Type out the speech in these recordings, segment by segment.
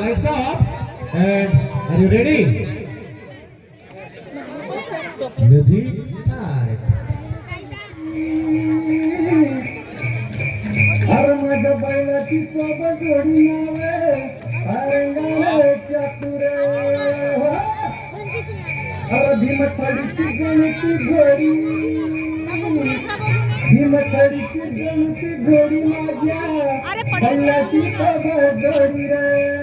lights off. And are you ready? Music start. अरे माझ्या बैलाची सोबत जोडी नावे अरंगाच्या तुरे अरे भीमथडीची गणती घोडी भीमथडीची गणती घोडी माझ्या बैलाची सोबत जोडी रे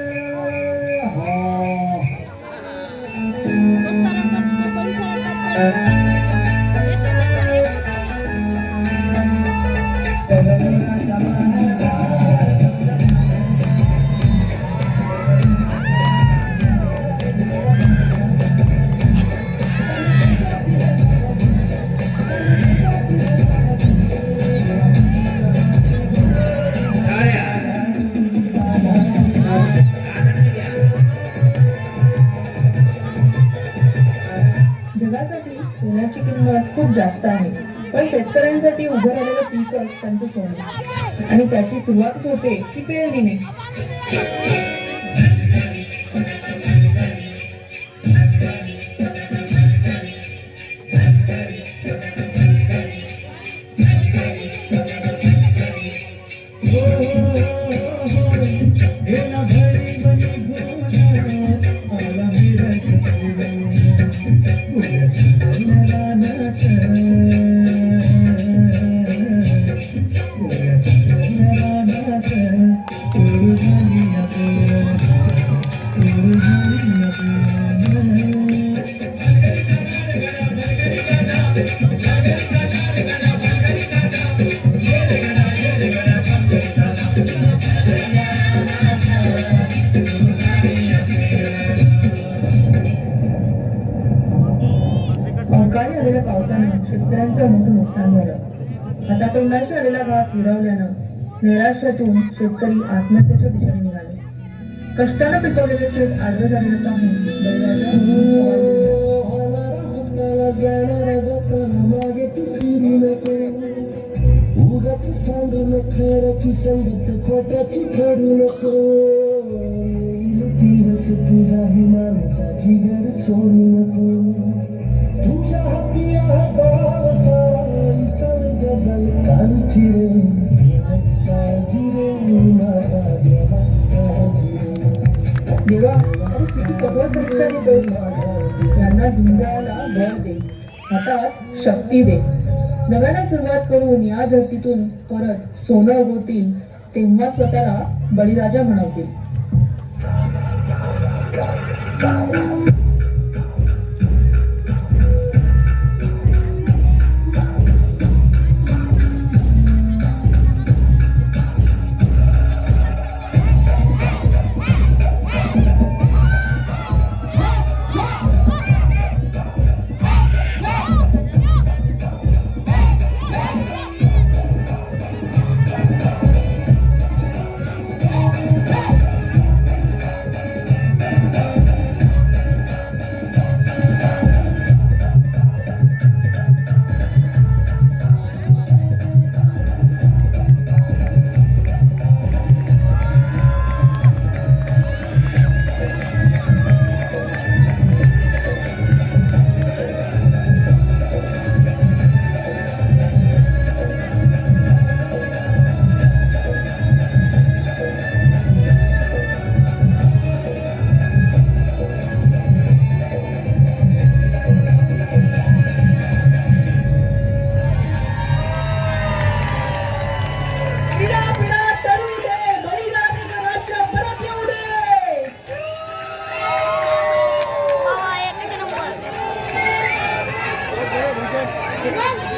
जगासाठी सोन्याची किंमत खूप जास्त आहे, पण शेतकऱ्यांसाठी उभं राहिलेलं पीकच त्यांचं सोनं आणि त्याची सुरुवात होते ती पेरणीने. अवकाळी आलेल्या पावसानं शेतकऱ्यांचं मोठं नुकसान झालं. हातातोंडाशी आलेला घास हिरावल्यानं नैराश्यातून शेतकरी आत्महत्येच्या दिशेने निघाले. कष्टानं पिकवलेले शेत आडवं झालेलं पाहून उगाची सांडू नको खराची संगत खोट्याची करू नको दिवस तुझा ही माणसाची घर सोडू नको तुझ्या हाती हातावर सारी सर्ग जल कालची रे काळजी रे माझा देवा काळजी रे देवा किती कठोर परीक्षा देतोस. यांना झुंजायला बळ दे, हातात शक्ती दे. नव्यानं सुरुवात करून या धर्तीतून परत सोनं उगवतील तेव्हा स्वतःला बळीराजा म्हणवतील. Yes.